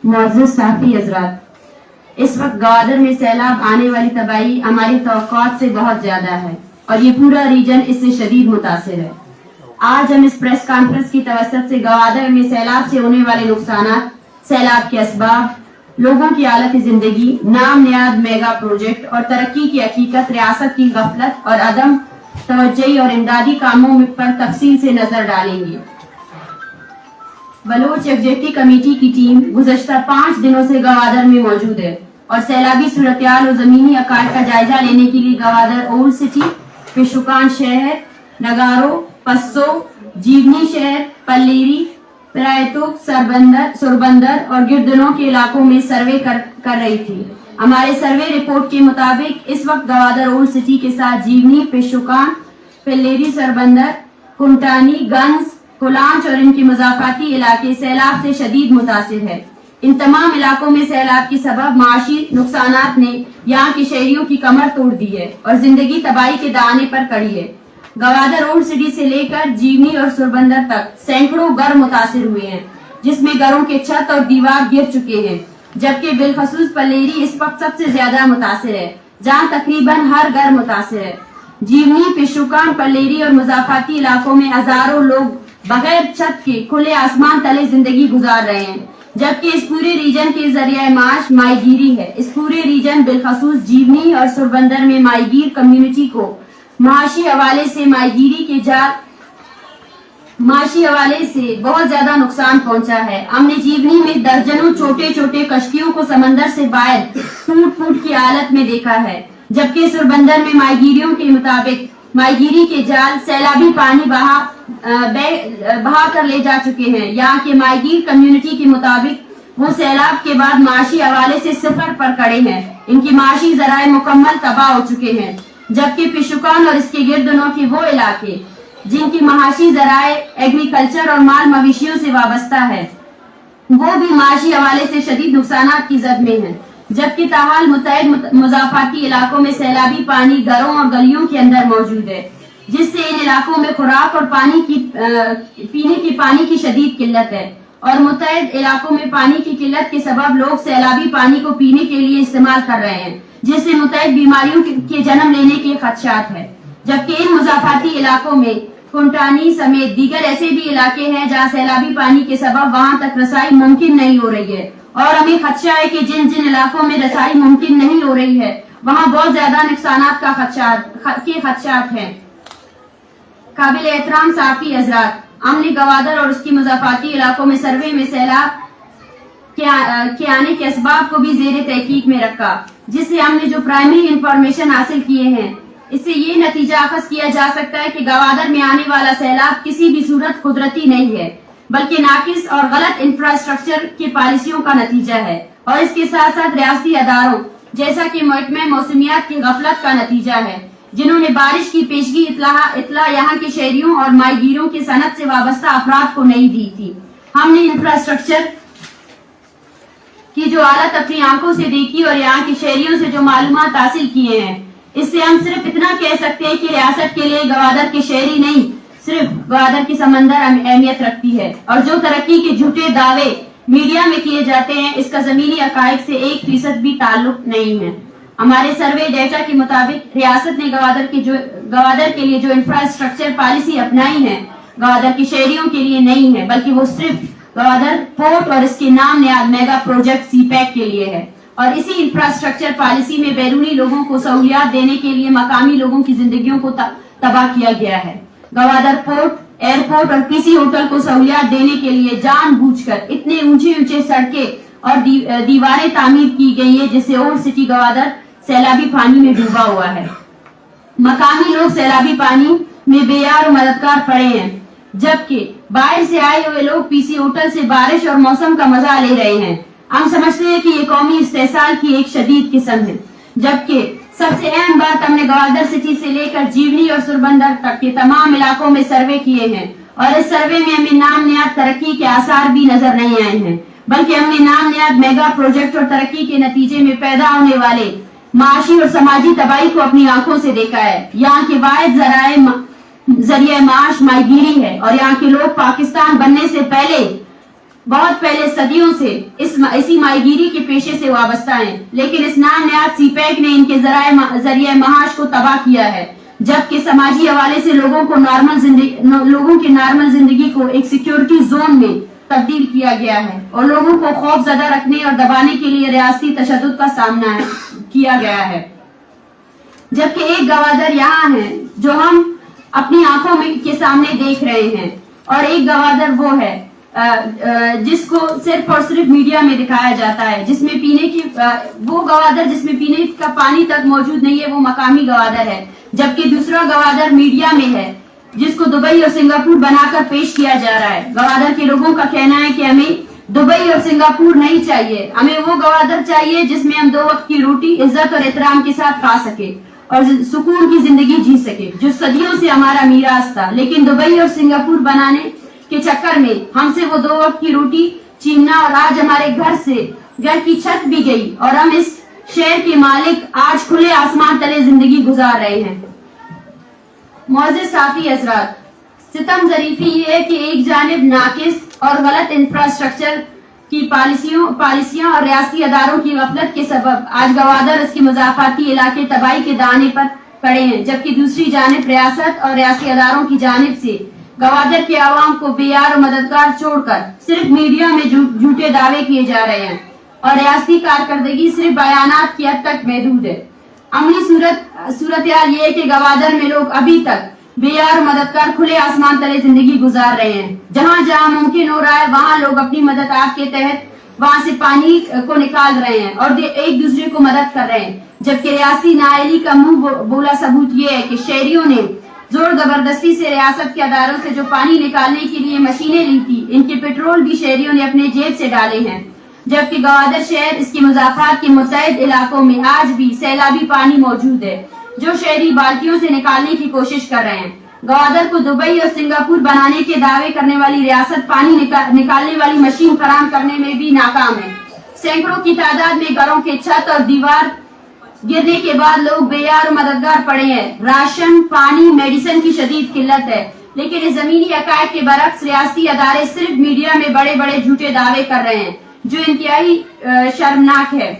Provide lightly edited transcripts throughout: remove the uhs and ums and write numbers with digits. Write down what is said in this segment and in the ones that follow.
معزز صحافی حضرات، اس وقت گوادر میں سیلاب آنے والی تباہی ہماری توقعات سے بہت زیادہ ہے اور یہ پورا ریجن اس سے شدید متاثر ہے۔ آج ہم اس پریس کانفرنس کی توسط سے گوادر میں سیلاب سے ہونے والے نقصانات، سیلاب کے اسباب، لوگوں کی حالت زندگی، نام نیاد میگا پروجیکٹ اور ترقی کی حقیقت، ریاست کی غفلت اور عدم توجہی اور امدادی کاموں پر تفصیل سے نظر ڈالیں گے۔ بلوچ ایگزیکٹو کمیٹی کی ٹیم گزشتہ 5 دنوں سے گوادر میں موجود ہے اور سیلابی صورتحال اور زمینی حقائق کا جائزہ لینے کے لیے گوادر اولڈ سٹی، پیشوکان شہر، نگارو، پسو، جیونی شہر، پلیری، پرائتوک، سوربندر اور گردنوں کے علاقوں میں سروے کر رہی تھی۔ ہمارے سروے رپورٹ کے مطابق اس وقت گوادر اولڈ سٹی کے ساتھ جیونی، پیشوکان، پلیری، سوربندر، کنٹانی، گنز، کولانچ اور ان کے مضافاتی علاقے سیلاب سے شدید متاثر ہے۔ ان تمام علاقوں میں سیلاب کے سبب معاشی نقصانات نے یہاں کے شہریوں کی کمر توڑ دی ہے اور زندگی تباہی کے دہانے پر کڑی ہے۔ گوادر اولڈ سٹی سے لے کر جیونی اور سوربندر تک سینکڑوں گھر متاثر ہوئے ہیں، جس میں گھروں کے چھت اور دیوار گر چکے ہیں، جبکہ بالخصوص پلیری اس وقت سب سے زیادہ متاثر ہے، جہاں تقریباً ہر گھر متاثر ہے۔ جیونی، پیشوکان، پلیری اور مضافاتی علاقوں میں ہزاروں لوگ بغیر چھت کے کھلے آسمان تلے زندگی گزار رہے ہیں، جبکہ اس پورے ریجن کے ذریعہ معاش ماہی گیری ہے۔ اس پورے ریجن بالخصوص جیونی اور سوربندر میں ماہی گیر کمیونٹی کو معاشی حوالے سے بہت زیادہ نقصان پہنچا ہے۔ ہم نے جیونی میں درجنوں چھوٹے چھوٹے کشتیوں کو سمندر سے باہر ٹوٹ کی حالت میں دیکھا ہے، جبکہ سوربندر میں ماہی گیریوں کے مطابق ماہی گیری کے جال سیلابی پانی بہا کر لے جا چکے ہیں۔ یہاں کے ماہی گیر کمیونٹی کے مطابق وہ سیلاب کے بعد معاشی حوالے سے صفر پر کڑے ہیں، ان کی معاشی ذرائع مکمل تباہ ہو چکے ہیں، جبکہ پیشوکان اور اس کے گردنوں کے وہ علاقے جن کی معاشی ذرائع ایگریکلچر اور مال مویشیوں سے وابستہ ہے، وہ بھی معاشی حوالے سے شدید نقصانات کی زد میں ہیں، جبکہ تاحال متعدد مضافاتی علاقوں میں سیلابی پانی گھروں اور گلیوں کے اندر موجود ہے، جس سے ان علاقوں میں خوراک اور پینے کے پانی کی شدید قلت ہے، اور متعدد علاقوں میں پانی کی قلت کے سبب لوگ سیلابی پانی کو پینے کے لیے استعمال کر رہے ہیں، جس سے متعدد بیماریوں کے جنم لینے کے خدشات ہیں، جبکہ ان مضافاتی علاقوں میں کنٹانی سمیت دیگر ایسے بھی علاقے ہیں جہاں سیلابی پانی کے سبب وہاں تک رسائی ممکن نہیں ہو رہی ہے، اور ہمیں خدشہ ہے کہ جن علاقوں میں رسائی ممکن نہیں ہو رہی ہے وہاں بہت زیادہ نقصانات کے خدشات ہیں۔ قابل احترام صحافی حضرات، ہم نے گوادر اور اس کی مضافاتی علاقوں میں سروے میں سیلاب کے آنے کے اسباب کو بھی زیر تحقیق میں رکھا، جس سے ہم نے جو پرائمری انفارمیشن حاصل کیے ہیں، اس سے یہ نتیجہ اخذ کیا جا سکتا ہے کہ گوادر میں آنے والا سیلاب کسی بھی صورت قدرتی نہیں ہے، بلکہ ناقص اور غلط انفراسٹرکچر کی پالیسیوں کا نتیجہ ہے، اور اس کے ساتھ ساتھ ریاستی اداروں جیسا کہ محکمہ موسمیات کی غفلت کا نتیجہ ہے، جنہوں نے بارش کی پیشگی اطلاع یہاں کے شہریوں اور ماہی گیروں کی صنعت سے وابستہ افراد کو نہیں دی تھی۔ ہم نے انفراسٹرکچر کی جو حالت اپنی آنکھوں سے دیکھی اور یہاں کے شہریوں سے جو معلومات حاصل کیے ہیں، اس سے ہم صرف اتنا کہہ سکتے ہیں کہ ریاست کے لیے گوادر کے شہری نہیں، صرف گوادر کی سمندر اہمیت رکھتی ہے، اور جو ترقی کے جھوٹے دعوے میڈیا میں کیے جاتے ہیں، اس کا زمینی حقائق سے 1% بھی تعلق نہیں ہے۔ ہمارے سروے ڈیٹا کے مطابق ریاست نے گوادر کے لیے جو انفراسٹرکچر پالیسی اپنائی ہے، گوادر کے شہریوں کے لیے نہیں ہے، بلکہ وہ صرف گوادر پورٹ اور اس کے نام نیاد میگا پروجیکٹ سی پیک کے لیے ہے، اور اسی انفراسٹرکچر پالیسی میں بیرونی لوگوں کو سہولیات دینے کے لیے مقامی لوگوں کی زندگیوں کو تباہ کیا گیا ہے۔ گوادر پورٹ، ایئرپورٹ اور کسی ہوٹل کو سہولیات دینے کے لیے جان بوجھ کر اتنے اونچے سڑکیں اور دیواریں تعمیر کی گئی ہیں، جس سے اولڈ سٹی گوادر سیلابی پانی میں ڈوبا ہوا ہے۔ مقامی لوگ سیلابی پانی میں بے یار و مددگار پڑے ہیں، جبکہ باہر سے آئے ہوئے لوگ پی سی ہوٹل سے بارش اور موسم کا مزہ لے رہے ہیں۔ ہم سمجھتے ہیں کہ یہ قومی استحصال کی ایک شدید قسم ہے، جبکہ سب سے اہم بات، ہم نے گوادر سٹی سے لے کر جیونی اور سوربندر تک کے تمام علاقوں میں سروے کیے ہیں، اور اس سروے میں ہمیں نام نیاد ترقی کے آثار بھی نظر نہیں آئے ہیں، بلکہ ہم نے نام نیاد میگا پروجیکٹ اور ترقی کے نتیجے میں پیدا ہونے والے معاشی اور سماجی تباہی کو اپنی آنکھوں سے دیکھا ہے۔ یہاں کے واحد ذریعہ معاش ماہی گیری ہے، اور یہاں کے لوگ پاکستان بننے سے پہلے بہت پہلے صدیوں سے اسی ماہی گیری کے پیشے سے وابستہ ہیں، لیکن اس نام نہاد سی پیک نے ان کے ذریعہ معاش کو تباہ کیا ہے، جبکہ سماجی حوالے سے لوگوں کی نارمل زندگی کو ایک سیکیورٹی زون میں تبدیل کیا گیا ہے اور لوگوں کو خوف زدہ رکھنے اور دبانے کے لیے ریاستی تشدد کا سامنا کیا گیا ہے۔ جبکہ ایک گوادر یہاں ہے جو ہم اپنی آنکھوں کے سامنے دیکھ رہے ہیں، اور ایک گوادر وہ ہے جس کو صرف اور صرف میڈیا میں دکھایا جاتا ہے، جس میں وہ گوادر جس میں پینے کا پانی تک موجود نہیں ہے، وہ مقامی گوادر ہے، جبکہ دوسرا گوادر میڈیا میں ہے جس کو دبئی اور سنگاپور بنا کر پیش کیا جا رہا ہے۔ گوادر کے لوگوں کا کہنا ہے کہ ہمیں دبئی اور سنگاپور نہیں چاہیے، ہمیں وہ گوادر چاہیے جس میں ہم 2 وقت کی روٹی عزت اور احترام کے ساتھ کھا سکے اور سکون کی زندگی جی سکے، جو صدیوں سے ہمارا میراث تھا۔ لیکن دبئی اور سنگاپور بنانے کے چکر میں ہم سے وہ 2 وقت کی روٹی چھیننا، اور آج ہمارے گھر کی چھت بھی گئی اور ہم اس شہر کے مالک آج کھلے آسمان تلے زندگی گزار رہے ہیں۔ معزز صافی حضرات، ستم ظریفی یہ ہے کہ ایک جانب ناقص اور غلط انفراسٹرکچر کی پالیسیاں اور ریاستی اداروں کی غفلت کے سبب آج گوادر اس کے مضافاتی علاقے تباہی کے دہانے پر کھڑے ہیں، جبکہ دوسری جانب ریاست اور ریاستی اداروں کی جانب سے گوادر کے عوام کو بے یار و مددگار چھوڑ کر صرف میڈیا میں جھوٹے دعوے کیے جا رہے ہیں اور ریاستی کارکردگی صرف بیانات کی حد تک محدود ہے۔ عملی صورتحال یہ ہے کہ گوادر میں لوگ ابھی تک بے یار مددگار کھلے آسمان تلے زندگی گزار رہے ہیں۔ جہاں جہاں ممکن ہو رہا ہے وہاں لوگ اپنی مدد آپ کے تحت وہاں سے پانی کو نکال رہے ہیں اور ایک دوسرے کو مدد کر رہے ہیں، جبکہ ریاستی نااہلی کا منہ بولا ثبوت یہ ہے کہ شہریوں نے زور زبردستی سے ریاست کے اداروں سے جو پانی نکالنے کے لیے مشینیں لی تھی، ان کے پیٹرول بھی شہریوں نے اپنے جیب سے ڈالے ہیں، جبکہ گوادر شہر اس کے مضافات کے متعدد علاقوں میں آج بھی سیلابی پانی موجود ہے جو شہری بالٹیوں سے نکالنے کی کوشش کر رہے ہیں۔ گوادر کو دبئی اور سنگاپور بنانے کے دعوے کرنے والی ریاست پانی نکالنے والی مشین فراہم کرنے میں بھی ناکام ہے۔ سینکڑوں کی تعداد میں گھروں کے چھت اور دیوار گرنے کے بعد لوگ بے یار و مددگار پڑے ہیں۔ راشن، پانی، میڈیسن کی شدید قلت ہے، لیکن اس زمینی حقائق کے برعکس ریاستی ادارے صرف میڈیا میں بڑے بڑے جھوٹے دعوے کر رہے ہیں، جو انتہائی شرمناک ہے۔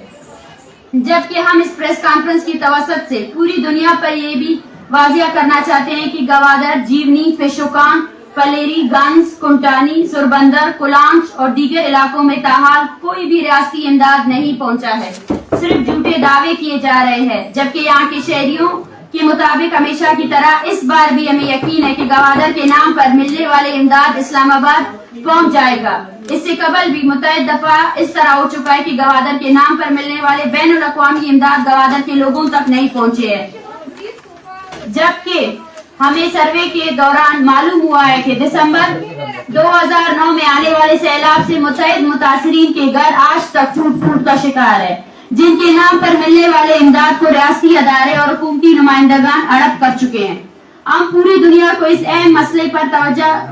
جبکہ ہم اس پریس کانفرنس کی توسط سے پوری دنیا پر یہ بھی واضح کرنا چاہتے ہیں کہ گوادر، جیونی، پیشوکان، پلیری، گنز، کنٹانی، سوربندر، کولانچ اور دیگر علاقوں میں تاحال کوئی بھی ریاستی امداد نہیں پہنچا ہے، صرف جھوٹے دعوے کیے جا رہے ہیں۔ جبکہ یہاں کے شہریوں کے مطابق ہمیشہ کی طرح اس بار بھی ہمیں یقین ہے کہ گوادر کے نام پر ملنے والے امداد اسلام آباد پہنچ جائے گا۔ اس سے قبل بھی متعدد دفعہ اس طرح ہو چکا ہے کہ گوادر کے نام پر ملنے والے بین الاقوامی امداد گوادر کے لوگوں تک نہیں پہنچے ہیں، جبکہ ہمیں سروے کے دوران معلوم ہوا ہے کہ دسمبر 2009 میں آنے والے سیلاب سے متعدد متاثرین کے گھر آج تک ٹوٹ کا شکار ہے، جن کے نام پر ملنے والے امداد کو ریاستی ادارے اور حکومتی نمائندگان ہڑپ کر چکے ہیں۔ ہم پوری دنیا کو اس اہم مسئلے پر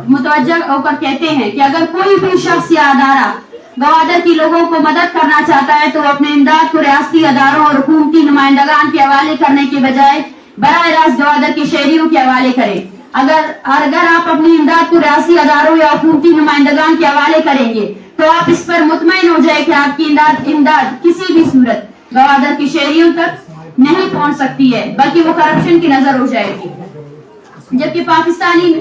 متوجہ ہو کر کہتے ہیں کہ اگر کوئی بھی شخص یا ادارہ گوادر کے لوگوں کو مدد کرنا چاہتا ہے تو وہ اپنے امداد کو ریاستی اداروں اور حکومتی نمائندگان کے حوالے کرنے کے بجائے براہ راست گوادر کے شہریوں کے حوالے کرے۔ اگر آپ اپنی امداد کو ریاستی اداروں یا حکومتی نمائندگان کے حوالے کریں گے تو آپ اس پر مطمئن ہو جائے کہ آپ کی امداد کسی بھی صورت گوادر کے شہریوں تک نہیں پہنچ سکتی ہے، بلکہ وہ کرپشن کی نظر ہو جائے گی۔ جبکہ پاکستانی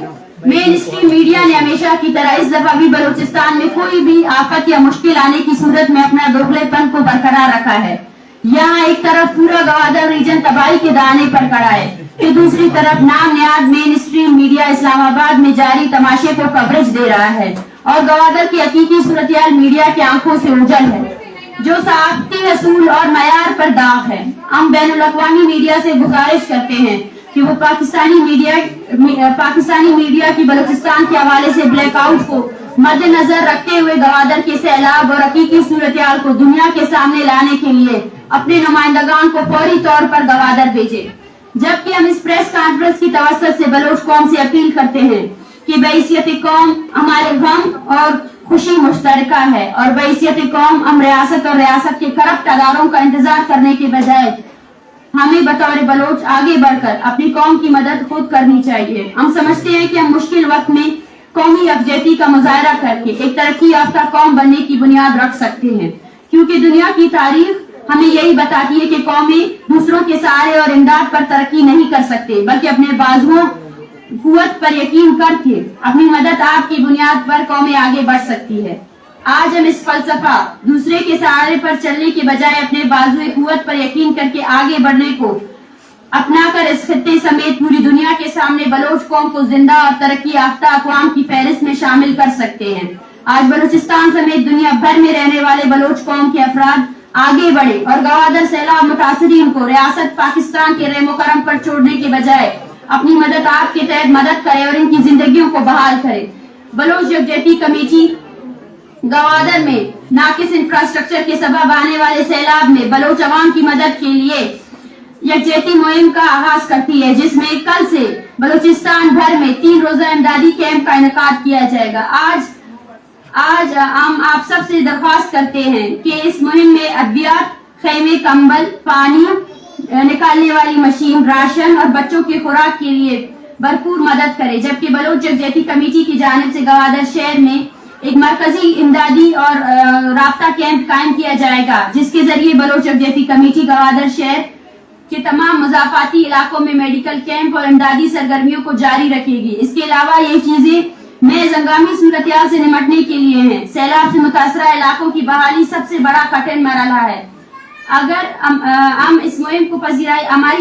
مین اسٹریم میڈیا نے ہمیشہ کی طرح اس دفعہ بھی بلوچستان میں کوئی بھی آفت یا مشکل آنے کی صورت میں اپنا دوگلے پن کو برقرار رکھا ہے۔ یہاں ایک طرف پورا گوادر ریجن تباہی کے دہانے پر کھڑا ہے کہ دوسری طرف نام نہاد مین اسٹریم میڈیا اسلام آباد میں جاری تماشے کو کوریج دے رہا ہے اور گوادر کی حقیقی صورتحال میڈیا کی آنکھوں سے اوجھل ہے، جو صحافتی اصول اور معیار پر داغ ہے۔ ہم بین الاقوامی میڈیا سے گزارش کرتے ہیں کہ وہ پاکستانی میڈیا کی بلوچستان کے حوالے سے بلیک آؤٹ کو مد نظر رکھتے ہوئے گوادر کے سیلاب اور حقیقی صورتحال کو دنیا کے سامنے لانے کے لیے اپنے نمائندگان کو فوری طور پر گوادر بھیجے۔ جبکہ ہم اس پریس کانفرنس کی توسط سے بلوچ قوم سے اپیل کرتے ہیں کہ بحیثیت قوم ہمارے غم اور خوشی مشترکہ ہے، اور بحیثیت قوم ہم ریاست اور ریاست کے کرپٹ اداروں کا انتظار کرنے کے بجائے ہمیں بطور بلوچ آگے بڑھ کر اپنی قوم کی مدد خود کرنی چاہیے۔ ہم سمجھتے ہیں کہ ہم مشکل وقت میں قومی یکجہتی کا مظاہرہ کر کے ایک ترقی یافتہ قوم بننے کی بنیاد رکھ سکتے ہیں، کیونکہ دنیا کی تاریخ ہمیں یہی بتاتی ہے کہ قومیں دوسروں کے سہارے اور امداد پر ترقی نہیں کر سکتے، بلکہ اپنے بازوؤں قوت پر یقین کر کے اپنی مدد آپ کی بنیاد پر قومیں آگے بڑھ سکتی ہے۔ آج ہم اس فلسفہ دوسرے کے سہارے پر چلنے کے بجائے اپنے بازوئے قوت پر یقین کر کے آگے بڑھنے کو اپنا کر اس خطے سمیت پوری دنیا کے سامنے بلوچ قوم کو زندہ اور ترقی یافتہ اقوام کی فہرست میں شامل کر سکتے ہیں۔ آج بلوچستان سمیت دنیا بھر میں رہنے والے بلوچ قوم کے افراد آگے بڑھے اور گوادر سیلاب متاثرین کو ریاست پاکستان کے رحم و کرم پر چھوڑنے کے بجائے اپنی مدد آپ کے تحت مدد کرے اور ان کی زندگیوں کو بحال کرے۔ بلوچ یکجہتی کمیٹی گوادر میں ناقص انفراسٹرکچر کے سبب آنے والے سیلاب میں بلوچ عوام کی مدد کے لیے یکجہتی مہم کا آغاز کرتی ہے، جس میں کل سے بلوچستان بھر میں 3 روزہ امدادی کیمپ کا انعقاد کیا جائے گا۔ آج ہم آپ سب سے درخواست کرتے ہیں کہ اس مہم میں ادویات، خیمے، کمبل، پانی نکالنے والی مشین، راشن اور بچوں کی خوراک کے لیے بھرپور مدد کرے، جبکہ بلوچ یکجہتی کمیٹی کی جانب سے گوادر شہر میں ایک مرکزی امدادی اور رابطہ کیمپ قائم کیا جائے گا، جس کے ذریعے بلوچ یکجہتی کمیٹی گوادر شہر کے تمام مضافاتی علاقوں میں میڈیکل کیمپ اور امدادی سرگرمیوں کو جاری رکھے گی۔ اس کے علاوہ یہ چیزیں محض ہنگامی صورتحال سے نمٹنے کے لیے ہیں۔ سیلاب سے متاثرہ علاقوں کی بحالی سب سے بڑا کٹھن مرحلہ ہے۔ اگر ہماری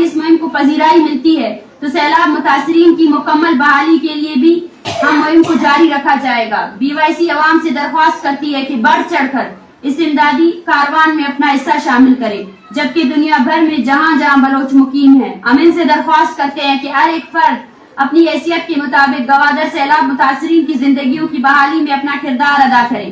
اس مہم کو پذیرائی ملتی ہے تو سیلاب متاثرین کی مکمل بحالی کے لیے بھی ہم مہم کو جاری رکھا جائے گا۔ BYC عوام سے درخواست کرتی ہے کہ بڑھ چڑھ کر اس امدادی کاروان میں اپنا حصہ شامل کرے، جبکہ دنیا بھر میں جہاں جہاں بلوچ مقیم ہیں ہم ان سے درخواست کرتے ہیں کہ ہر ایک فرد اپنی حیثیت کے مطابق گوادر سیلاب متاثرین کی زندگیوں کی بحالی میں اپنا کردار ادا کرے۔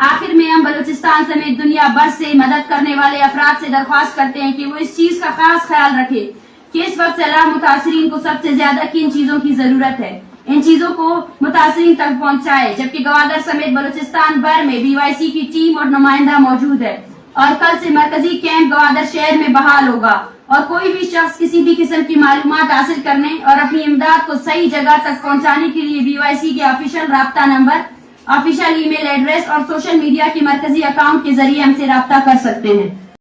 آخر میں ہم بلوچستان سمیت دنیا بھر سے مدد کرنے والے افراد سے درخواست کرتے ہیں کہ وہ اس چیز کا خاص خیال رکھے کہ اس وقت سیلاب متاثرین کو سب سے زیادہ کن چیزوں کی ضرورت ہے، ان چیزوں کو متاثرین تک پہنچائے، جبکہ گوادر سمیت بلوچستان بھر میں BYC کی ٹیم اور نمائندہ موجود ہے اور کل سے مرکزی کیمپ گوادر شہر میں بحال ہوگا اور کوئی بھی شخص کسی بھی قسم کی معلومات حاصل کرنے اور اپنی امداد کو صحیح جگہ تک پہنچانے کے لیے BYC کے آفیشیل رابطہ نمبر، آفیشیل ای میل ایڈریس اور سوشل میڈیا کے مرکزی اکاؤنٹ کے ذریعے ہم سے رابطہ کر سکتے ہیں۔